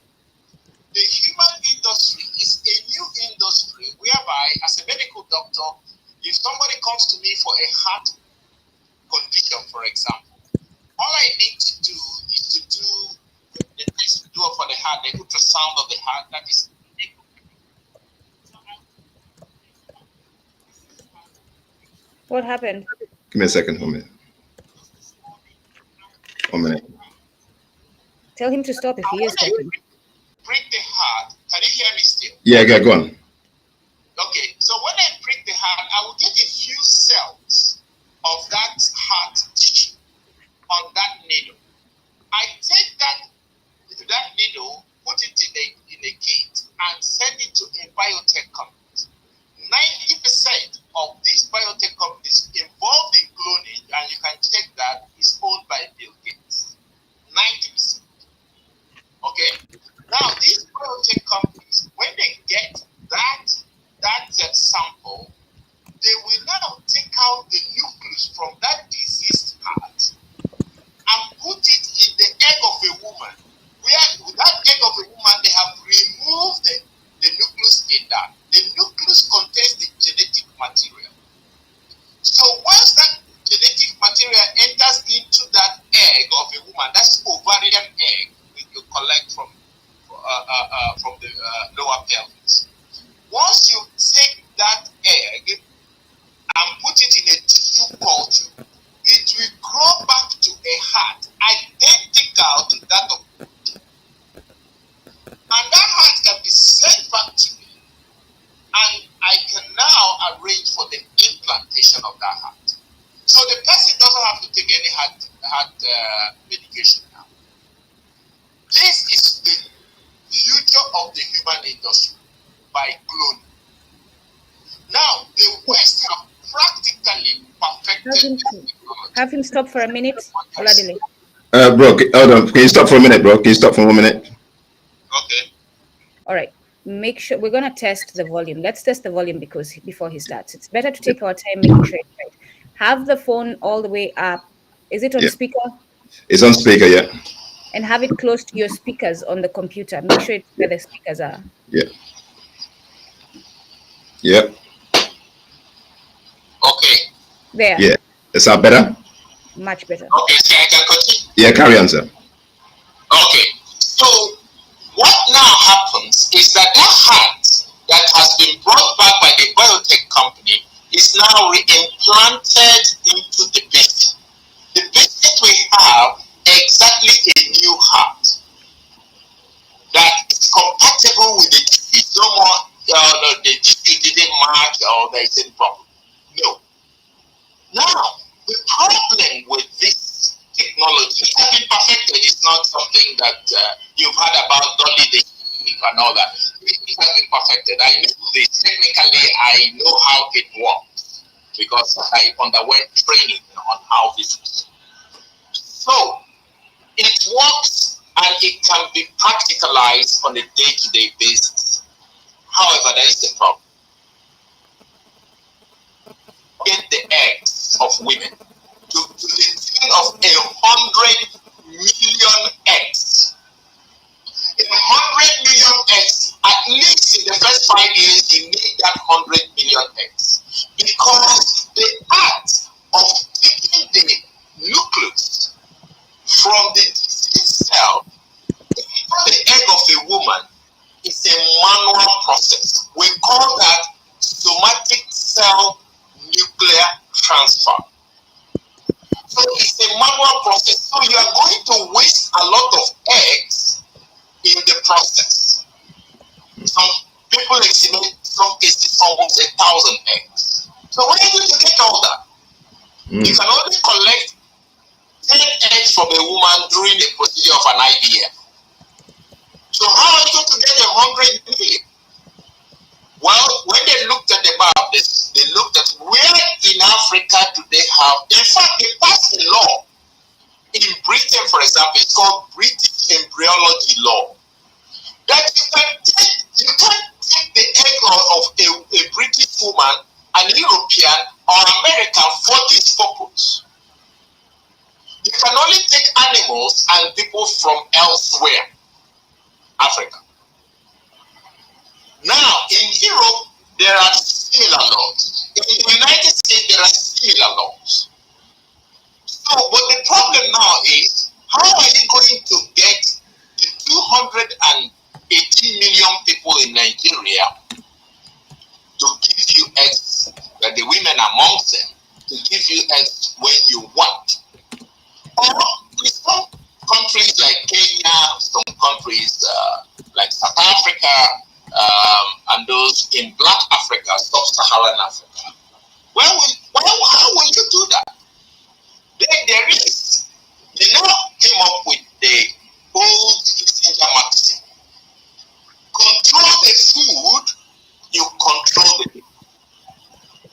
The human industry is a new industry whereby, as a medical doctor, if somebody comes to me for a heart condition, for example, all I need to do is to do the test to do it for the heart, the ultrasound of the heart, that is. What happened? Give me a second, 1 minute. 1 minute. Tell him to stop if he is talking. Prick the heart. Can you hear me still? Yeah, go on. Okay, so when I prick the heart, I will get a few cells of that heart tissue on that needle. I take that needle, put it in a kit, and send it to a biotech company. 90% of these biotech companies involved in cloning, and you can check that, is owned by Bill Gates. 90%. Okay? Now, these biotech companies, when they get that sample, they will now take out the nucleus from that diseased heart and put it in the egg of a woman. Where with that egg of a woman, they have removed the nucleus in that. The nucleus contains the genetic material. So once that genetic material enters into that egg of a woman, that's ovarian egg that you collect from the lower pelvis. Once you take that egg and put it in a tissue culture, it will grow back to a heart identical to that of a woman. And that heart can be sent back to me, and I can now arrange for the implantation of that heart. So the person doesn't have to take any heart medication now. This is the future of the human industry by cloning. Now, the West have practically perfected Have him stop for a minute, Oladile. Bro, hold on. Can you stop for a minute, bro? Can you stop for 1 minute? Okay. All right. Make sure we're gonna test the volume. Let's test the volume because before he starts, it's better to take our time making sure it's right. Have the phone all the way up. Is it on Yeah. speaker? It's on speaker, yeah. And have it close to your speakers on the computer. Make sure it's where the speakers are. Yeah. Yep. Okay. There. Yeah. Is that better? Much better. Okay, so I can continue. Yeah, carry on, sir. Okay. So what now happens is that heart that has been brought back by the biotech company is now reimplanted into the patient. The patient will have exactly a new heart that is compatible with the disease. No more the disease didn't match or there is a problem. No. Now, the problem with this technology, it has been perfected. It's not something that you've heard about Dolly the sheep and all that. It has been perfected. I know this. Technically, I know how it works because I underwent training on how this works. So, it works and it can be practicalized on a day-to-day basis. However, there is a problem. Get the eggs of women to the tune of 100 million eggs. 100 million eggs, at least in the first 5 years, you need that 100 million eggs. Because the act of taking the nucleus from the disease cell into the egg of a woman is a manual process. We call that somatic cell nuclear transfer. So it's a manual process. So you are going to waste a lot of eggs in the process. Some people estimate some cases almost 1,000 eggs. So where are you going to get all that? You can only collect 10 eggs from a woman during the procedure of an IVF. So how are you going to get 100 million? Well, when they looked at the map, they looked at where in Africa do they have. In fact, they passed a law. In Britain, for example, it's called British Embryology Law. That you can't take the egg of a British woman, an European, or American for this purpose. You can only take animals and people from elsewhere, Africa. Now, in Europe, there are similar laws. In the United States, there are similar laws. So, but the problem now is, how are you going to get the 280 million people in Nigeria to give you eggs, that the women amongst them, to give you eggs when you want? Or in some countries like Kenya, some countries like South Africa, and those in Black Africa, Sub-Saharan Africa. How will you do that? They now came up with the old Messenger maxim. Control the food, you control the people.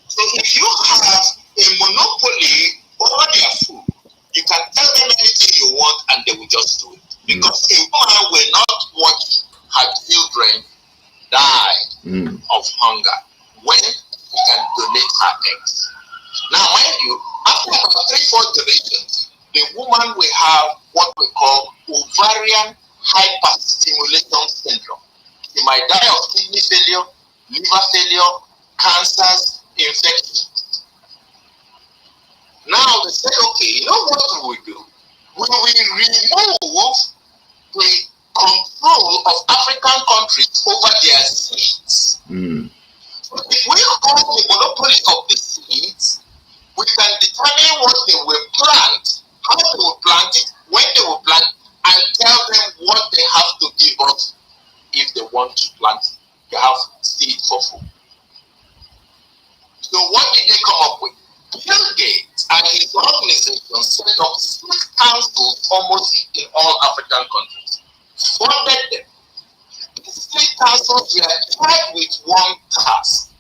So if you have a monopoly over their food, you can tell them anything you want and they will just do it. Because a woman will not watch her children die of hunger when she can donate her eggs. Now, mind you, after about 3-4 generations, the woman will have what we call ovarian hyperstimulation syndrome. She might die of kidney failure, liver failure, cancers, infections. Now they said, okay, you know what we will do? We will remove the control of African countries over their seeds. If we hold the monopoly of the seeds, we can determine what they will plant, how they will plant it, when they will plant, and tell them what they have to give us if they want to plant it. They have seed for food. So what did they come up with? Bill Gates and his organization set up 6 councils almost in all African countries. Funded them. These 6 councils were charged with one task: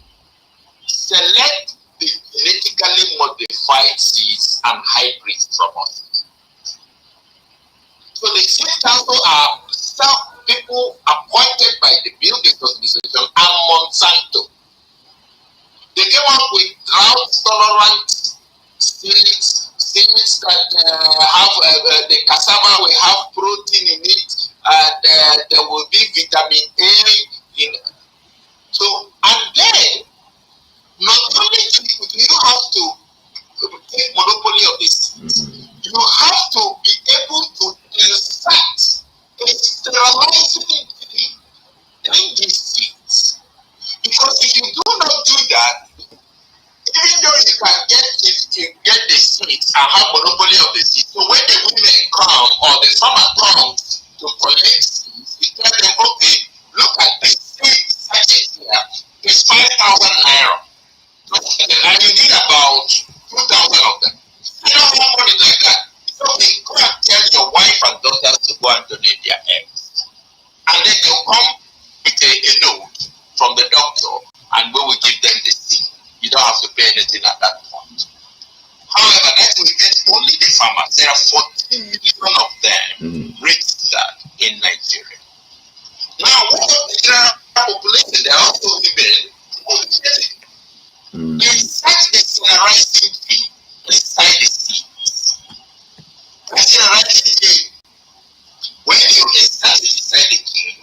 select the genetically modified seeds and hybrids from us. So the 6 councils are people appointed by the Bill Gates Organization and Monsanto. They came up with drought-tolerant seeds that have the cassava will have protein in it, and there will be vitamin A in it. So, and then not only do you have to take monopoly of this, you have to be able to insert a sterilizing in these seeds. Because if you do not do that, even though you can get the seeds and have monopoly of the seeds, so when the women come or the farmer comes to collect seeds, you tell them, okay, look at this seed sachet here, it's 5,000 naira. And you need about 2,000 of them. You don't have money like that. So they go and tell your wife and daughters to go and donate their eggs. And then they'll come with a note from the doctor and we will give them the seed. You don't have to pay anything at that point. However, that will get only the farmers. There are 14 million of them registered in Nigeria. Now, what of the general population? There are also women who will get it. Inside the sterilizing fee, inside the seeds. The sterilizing fee, when you insert it inside the fee,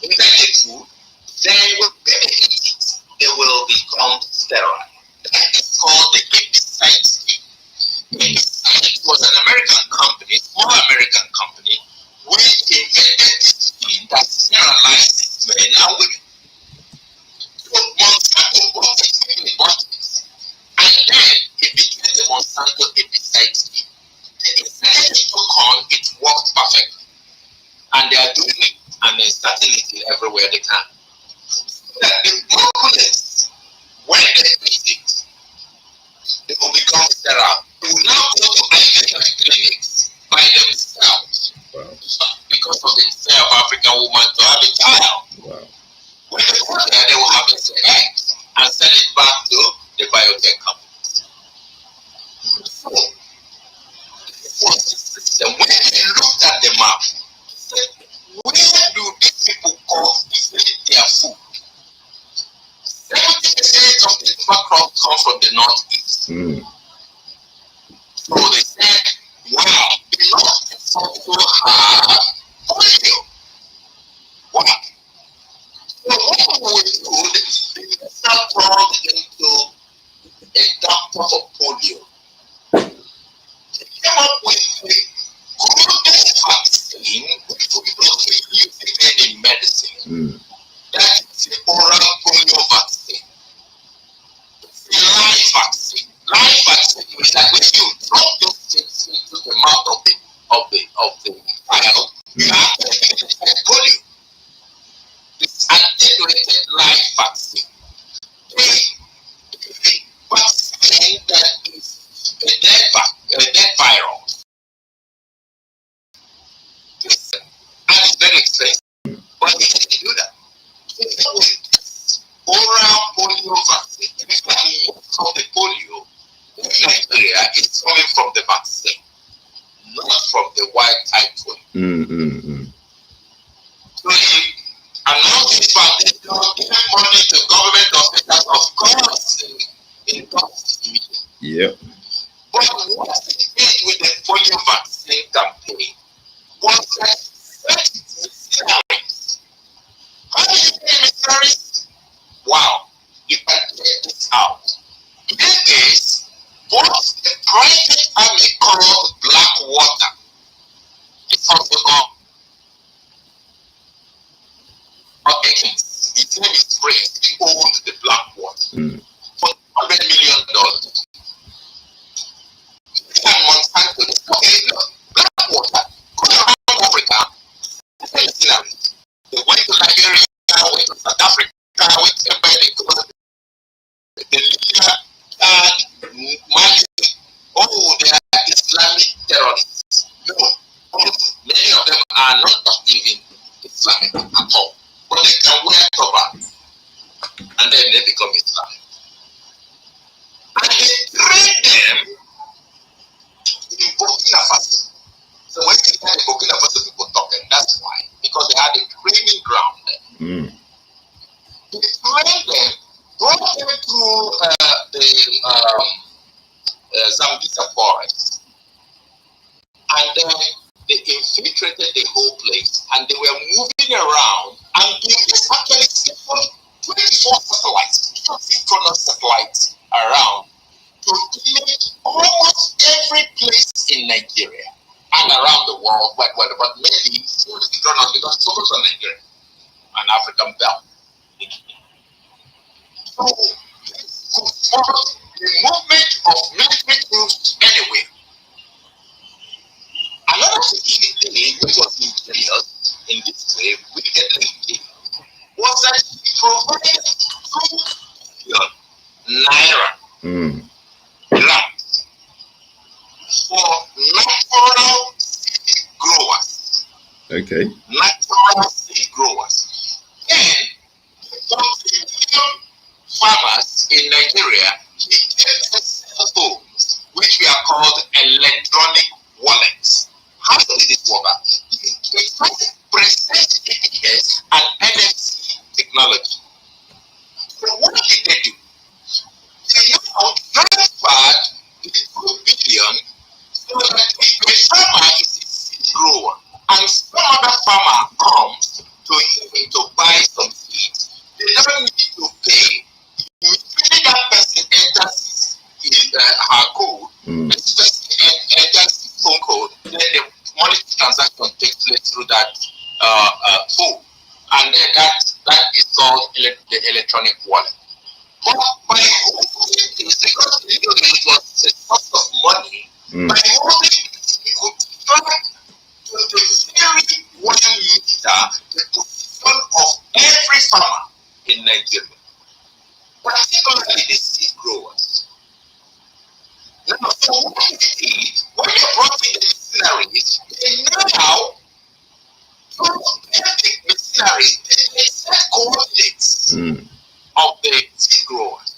inside the food, then when they eat it, they will become sterile. That is called the herbicide fee. Herbicide was an American company, small American company, which invented this fee that sterilizes men and women. So Monsanto bought it in bottles, and then it became the Monsanto herbicide fee. The herbicide it took on, it worked perfectly, and they are doing it and starting it everywhere they can. That the populace, when they eat it, they will become sterile. They will now go to IVF clinics by themselves. Wow. Because of the desire of African women to have a child. Wow. When they go there, they will harvest the eggs and sell it back to the biotech companies. So, this was the system. When they looked at the map, they said, where do these people cultivate their food? 70% of the crops come from the northeast. So they said, wow, the northeast also have polio. Wow. So what we do, they start turning into a doctor for polio. They came up with a golden vaccine, which we don't really use again in medicine. That is the oral polio vaccine. It's a live vaccine. Live vaccine means that when you drop those things into the mouth of the child, you actually get polio. It's attenuated live vaccine. The vaccine that is a dead virus. And it's very expensive. But you can do that. Oral polio vaccine. Most of the polio in Nigeria is coming from the vaccine, not from the wild type polio. So you announce this foundation, giving money to government hospitals, of course, in cost. Yep. But what it did with the polio vaccine campaign was that missionaries. How do you say missionaries? Wow, you can check this out. In this case, what the private army called Blackwater is also called. Okay, his name is Prince. He owned the Blackwater for $100 million. And Monsanto, okay, Blackwater, go around Africa, missionaries. They went to Nigeria, went to South Africa, went to the Libya, Mali. Oh, they are Islamic terrorists. No, many of them are not active in Islamic at all. But they can wear turban and then they become Islamic. And they train them in Burkina Faso. So when you hear the Burkina Faso people talking, that's why. Because they had the training ground. They trained them, brought them through the Zambisa forest, and then they infiltrated the whole place, and they were moving around, and they just actually sent 24 satellites, synchronous satellites around to image almost every place in Nigeria and around the world, but mainly synchronous because it's focused on Nigeria and African belt. So this could support the movement of military troops anywhere. Another thing which was injurious in this way, wickedly, was that he provided 2 billion naira grants for natural seed growers. Okay. Natural seed growers. Then, the 40 million farmers in Nigeria, he gave them cell phones, which we are called electronic wallets. How did this work? It has precise GPS and NFC technology. So what did they do? They now transferred the 2 billion so that if a farmer is a seed grower and some other farmer comes to him to buy some seeds, they don't need to pay. Immediately that person enters her code, this person enters his phone code, then the money transaction takes place through that phone, and then that is called the electronic wallet. But by holding this, because it was a source of money, by holding this, we could track to the very 1 meter the position of every farmer in Nigeria, particularly the seed growers. Now, so what they did, when they brought in the missionaries, they now the missionaries, they set coordinates of the seed growers.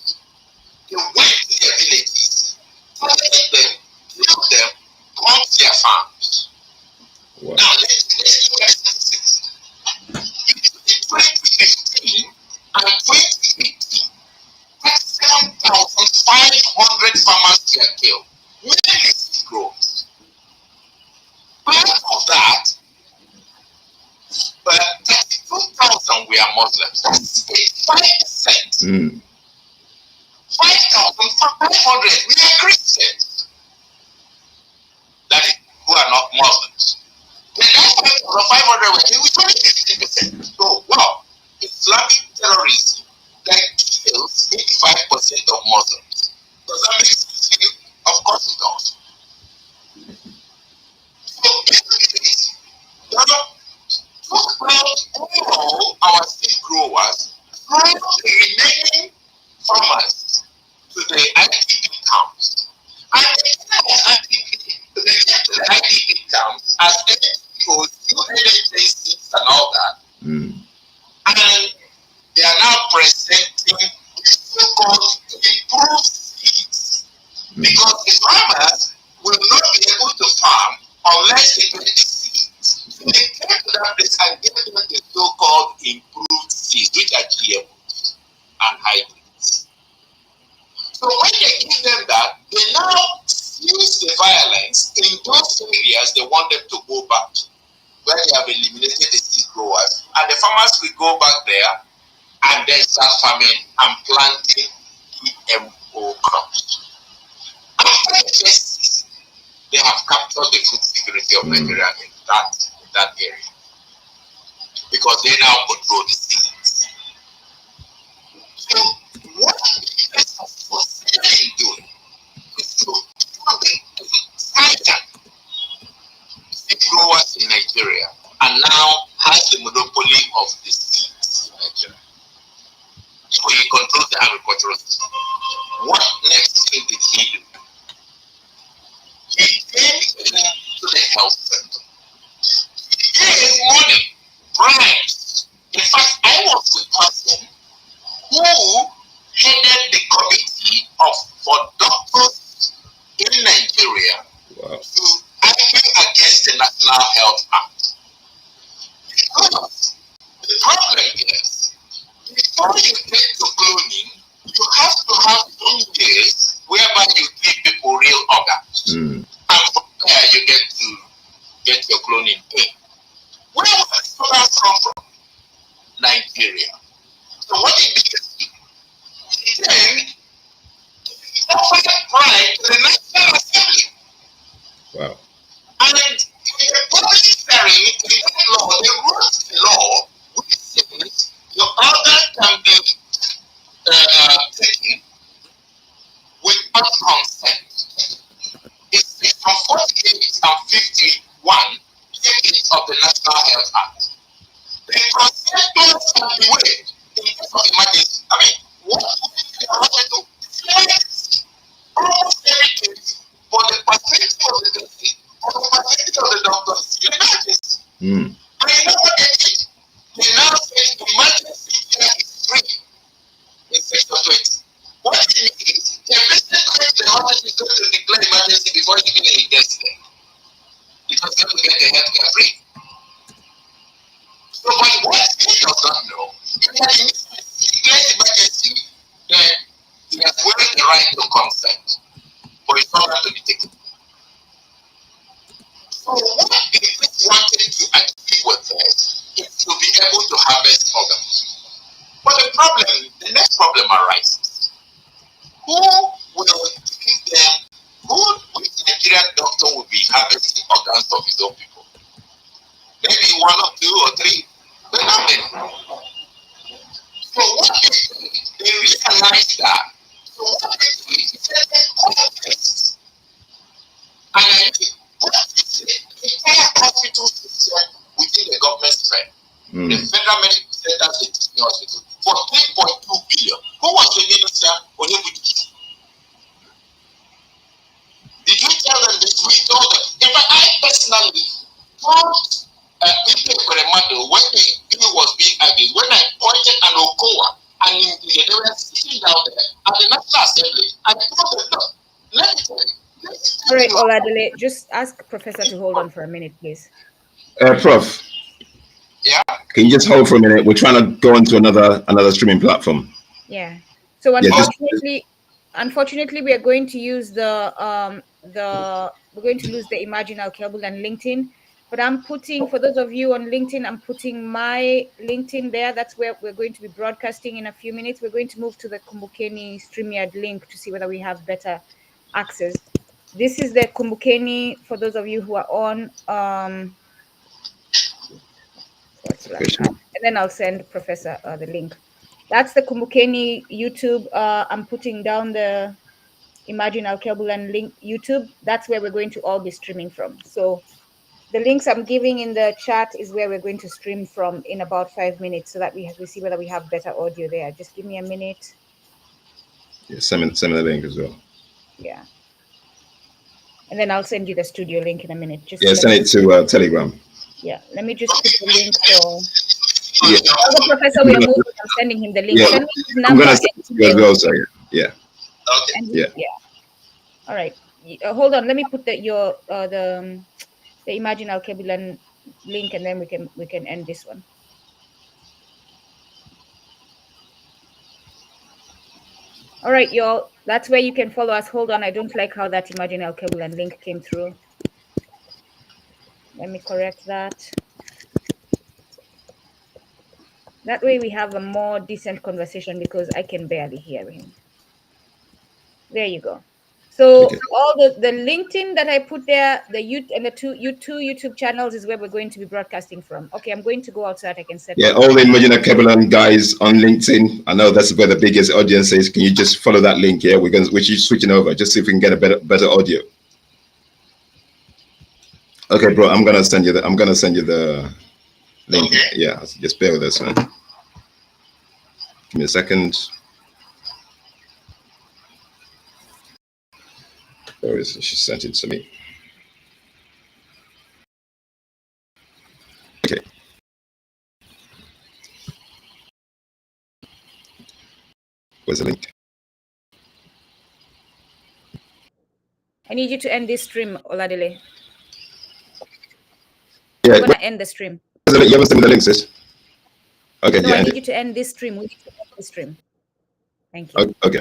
They went to their villages, targeted them, killed them, brought their farms. Wow. Now, let's look at statistics. Between 2015 and 2018, 7,500 farmers were killed, mainly seed growers. Part of that, 32,000 were Muslims. That's 85%. 5,500 were Christians. That is, who are not Muslims. The next 5,500 were killed, which only 15%. So, wow, Islamic terrorism that kills 85% of Muslims. Does that make sense to you? Of course it does. So basically, now talk about all our seed growers from the remaining farmers to the IDP camps. And they get to the IDP camps as NGOs, UNHCR seeds and all that. And they are now presenting the so-called improved seeds, because the farmers will not be able to farm unless they get the seeds. So they came to that place and gave them the so-called improved seeds, which are GMOs and hybrids. So when they give them that, they now use the violence in those areas they want them to go back to, where they have eliminated the seed growers, and the farmers will go back there and then start farming and planting GMO crops. After the first season, they have captured the food security of Nigeria in that area, because they now control the seeds. So what the US was doing is to hijack seed growers in Nigeria, and now has the monopoly of the seeds in Nigeria. So he controls the agricultural system. What next thing did he do? He came into the health center. He gave money, bribes. In fact, I was the person who headed the committee for doctors in Nigeria to argue against the National Health Act. Because The problem is, before you get to cloning, you have to have 2 years whereby you give people real organs. And from there you get your cloning in. Where was this program come from? Nigeria. So what it means, then offered pride to the National Assembly. Wow. And in the public hearing, in that law, they wrote the law which says your organ can be taken without consent. It's from 48 and 51 of the National Health Act. The consent clause can be waived in case of emergency. I mean, what we want to do? Flex almost every case for the perspective of the patient, for the perspective of the doctor, it's emergency. And you know what they did? They now say emergency care is free in section 20. What it means, the patient goes to the hospital is going to declare emergency before even he gets there. Because they will get the health care free. So, but what he does not know is that he declares emergency, then he has waived the right to consent for his organ to be taken. So, what the priest wanted to achieve with this is to be able to harvest organs. But the next problem arises. Who will give them, which Nigerian doctor will be harvesting organs of his own people? Maybe 1 or 2 or 3, but not many. So what they realize that. So what they do is they contest. And I mean, contest the entire hospital system within the government sphere. The Federal Medical Center Teaching Hospital for 3.2 billion. Who was the minister? Did you tell them this? We told them. In fact, I personally told Njemanze when the bill was being argued, when I pointed an Okoa and they were sitting down there at the National Assembly, I told them, look, let me tell you. All right, Oladele, just ask Professor to hold on for a minute, please. Prof. Yeah. Can you just hold for a minute? We're trying to go onto another streaming platform. Yeah. So unfortunately, we are going to use we're going to lose the Imagine Alkebulan LinkedIn. But I'm putting, for those of you on LinkedIn, I'm putting my LinkedIn there. That's where we're going to be broadcasting in a few minutes. We're going to move to the Kumbukeni StreamYard link to see whether we have better access. This is the Kumbukeni, for those of you who are on. And then I'll send Professor the link. That's the Kumbukeni YouTube. I'm putting down the Imagine Alkebulan link YouTube. That's where we're going to all be streaming from. So the links I'm giving in the chat is where we're going to stream from in about 5 minutes, so that we see whether we have better audio there. Just give me a minute. Yeah, send me the link as well. Yeah. And then I'll send you the studio link in a minute. Send it to Telegram. Yeah, let me just put the link for. Yeah. The professor we are moving, I'm sending him the link. Yeah. Send me his number. I'm gonna send it to you as well, so yeah. Okay. Yeah. All right. Hold on. Let me put the Imagine Alkebulan link, and then we can end this one. All right, y'all. That's where you can follow us. Hold on. I don't like how that Imagine Alkebulan link came through. Let me correct that. That way we have a more decent conversation, because I can barely hear him. There you go. So all the LinkedIn that I put there, the two YouTube channels is where we're going to be broadcasting from. Okay, I'm going to go out so that I can set. Yeah, all the Imagine Alkebulan guys on LinkedIn. I know that's where the biggest audience is. Can you just follow that link? Yeah, we're switching over, just see if we can get a better audio. Okay, bro, I'm gonna send you the link. Okay. Yeah, just bear with us, man. Give me a second. Where is it? She sent it to me. Okay. Where's the link? I need you to end this stream, Oladele. Yeah. I'm gonna end the stream. You haven't sent me the link, sis. Okay. No, Yeah. I need you to end this stream. We need to end this stream. Thank you. Okay.